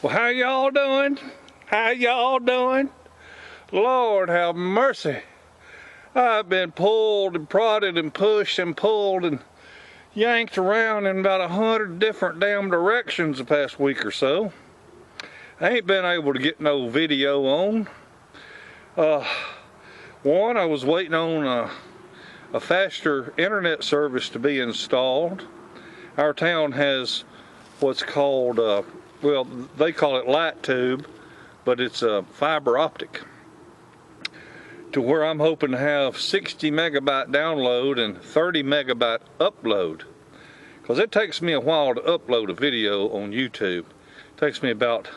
Well, how y'all doing? How y'all doing? Lord have mercy. I've been pulled and prodded and pushed and pulled and yanked around in about 100 different damn directions the past week or so. I ain't been able to get no video on. One, I was waiting on a faster internet service to be installed. Our town has what's called, well, they call it light tube, but it's a fiber optic, to where I'm hoping to have 60 megabyte download and 30 megabyte upload. Because it takes me a while to upload a video on YouTube. It takes me about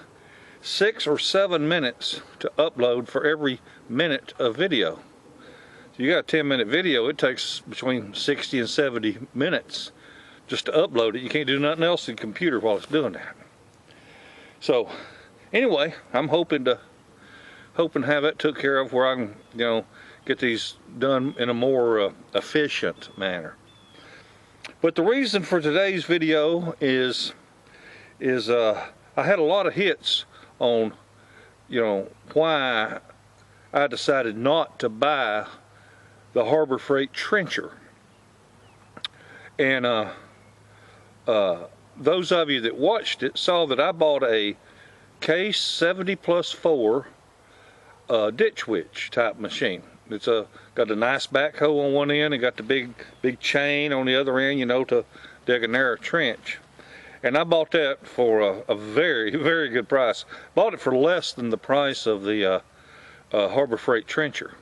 6 or 7 minutes to upload for every minute of video. So you got a 10-minute video, it takes between 60 and 70 minutes just to upload it. You can't do nothing else in the computer while it's doing that. So anyway, I'm hoping to have it took care of where I can, get these done in a more efficient manner. But the reason for today's video is I had a lot of hits on, why I decided not to buy the Harbor Freight trencher. And those of you that watched it saw that I bought a Case 70+4 ditch witch type machine. It's got a nice backhoe on one end and got the big chain on the other end, to dig a narrow trench. And I bought that for a very, very good price. Bought it for less than the price of the Harbor Freight trencher.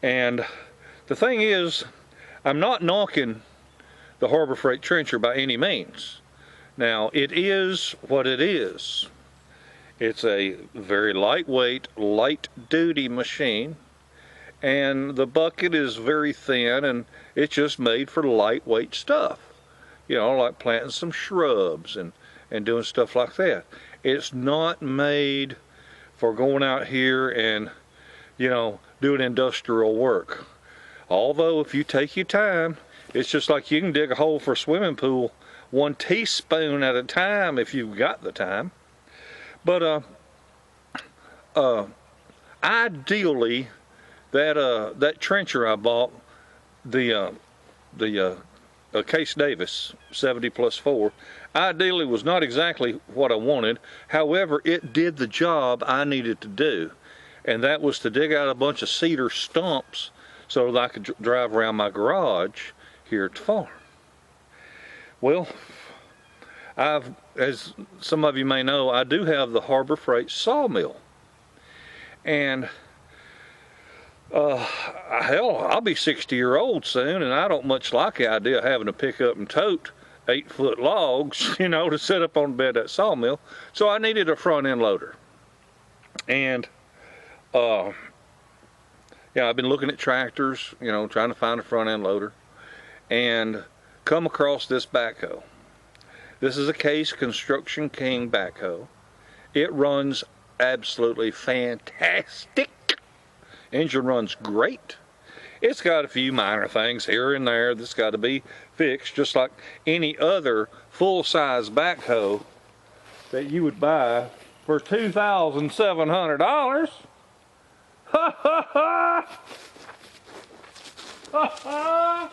And the thing is, I'm not knocking the Harbor Freight trencher by any means. Now, it is what it is. It's a very lightweight, light-duty machine, and the bucket is very thin, and it's just made for lightweight stuff. Like planting some shrubs and doing stuff like that. It's not made for going out here and, doing industrial work. Although, if you take your time, it's just like you can dig a hole for a swimming pool 1 teaspoon at a time if you've got the time. But ideally, that trencher I bought, the Case Davis 70+4, ideally was not exactly what I wanted. However, it did the job I needed to do, and that was to dig out a bunch of cedar stumps so that I could drive around my garage here at the farm. Well, as some of you may know, I do have the Harbor Freight sawmill. And hell, I'll be 60-year-old soon, and I don't much like the idea of having to pick up and tote 8-foot logs, to set up on the bed of that sawmill. So I needed a front end loader. And I've been looking at tractors, trying to find a front end loader, and come across this backhoe. This is a Case Construction King backhoe. It runs absolutely fantastic. Engine runs great. It's got a few minor things here and there that's got to be fixed, just like any other full-size backhoe that you would buy for $2,700. Ha ha ha! Ha ha!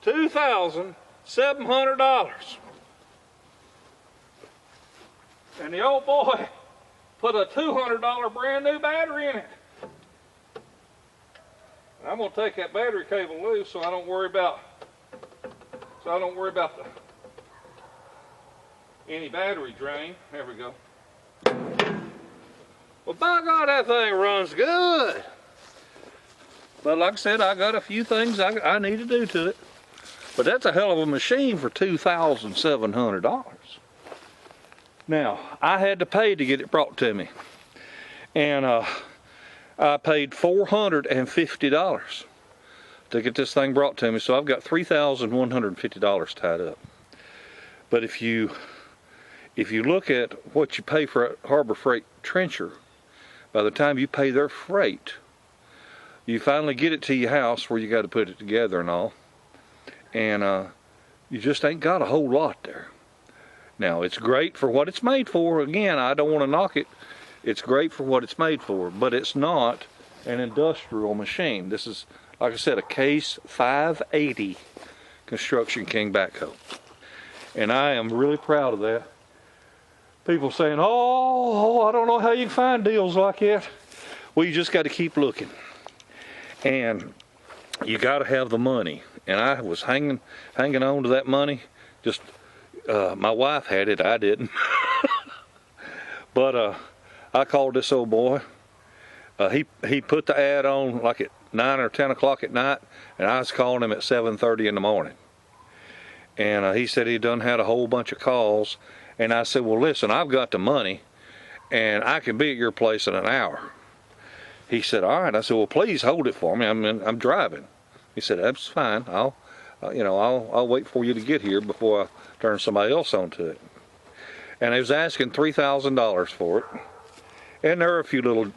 $2,700. And the old boy put a $200 brand new battery in it. I'm gonna take that battery cable loose so I don't worry about any battery drain. There we go. Well, by God, that thing runs good. But like I said, I got a few things I need to do to it. But that's a hell of a machine for $2,700. Now, I had to pay to get it brought to me. And I paid $450 to get this thing brought to me. So I've got $3,150 tied up. But if you look at what you pay for a Harbor Freight trencher, by the time you pay their freight, you finally get it to your house where you got to put it together and all. And you just ain't got a whole lot there. Now, it's great for what it's made for. Again, I don't want to knock it. It's great for what it's made for, but it's not an industrial machine. This is, like I said, a Case 580 Construction King backhoe. And I am really proud of that. People saying, oh, I don't know how you can find deals like that. Well, you just got to keep looking. And you got to have the money. And I was hanging on to that money. Just, my wife had it, I didn't. But I called this old boy. He put the ad on like at 9 or 10 o'clock at night, and I was calling him at 7:30 in the morning. And he said he done had a whole bunch of calls. And I said, well, listen, I've got the money, and I can be at your place in an hour. He said, all right. I said, well, please hold it for me. I'm driving. He said, that's fine. I'll wait for you to get here before I turn somebody else onto it. And I was asking $3,000 for it. And there are a few little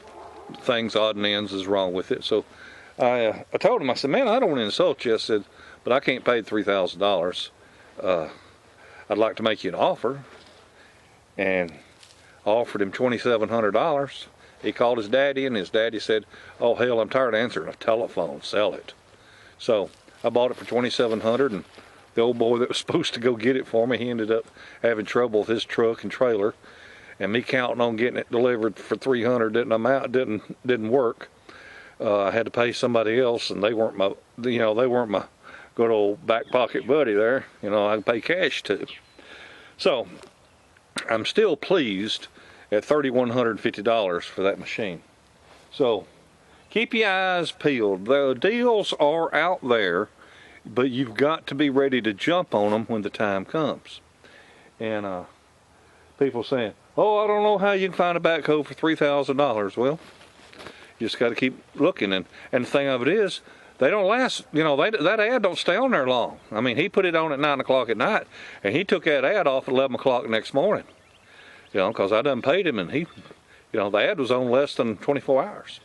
things, odd and ends, is wrong with it. So I told him, I said, man, I don't want to insult you. I said, but I can't pay $3,000. I'd like to make you an offer. And I offered him $2,700. He called his daddy, and his daddy said, oh, hell, I'm tired of answering a telephone. Sell it. So I bought it for $2,700, and the old boy that was supposed to go get it for me, he ended up having trouble with his truck and trailer. And me counting on getting it delivered for $300 didn't work. I had to pay somebody else, and they weren't my good old back pocket buddy there. I can pay cash too. So I'm still pleased at $3,150 for that machine. So keep your eyes peeled. The deals are out there, but you've got to be ready to jump on them when the time comes. And people saying, oh, I don't know how you can find a backhoe for $3,000. Well, you just got to keep looking. And the thing of it is, they don't last, that ad don't stay on there long. I mean, he put it on at 9 o'clock at night, and he took that ad off at 11 o'clock the next morning. Because I done paid him, and he, the ad was on less than 24 hours.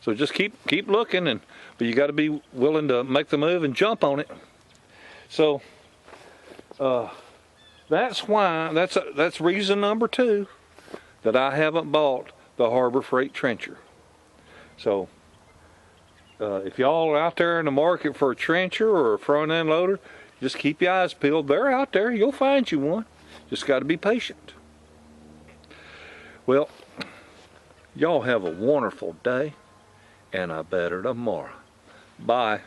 So just keep looking, but you got to be willing to make the move and jump on it. So that's reason number 2 that I haven't bought the Harbor Freight trencher. So if y'all are out there in the market for a trencher or a front end loader, just keep your eyes peeled. They're out there. You'll find you one. Just got to be patient. Well, y'all have a wonderful day, and a better tomorrow. Bye.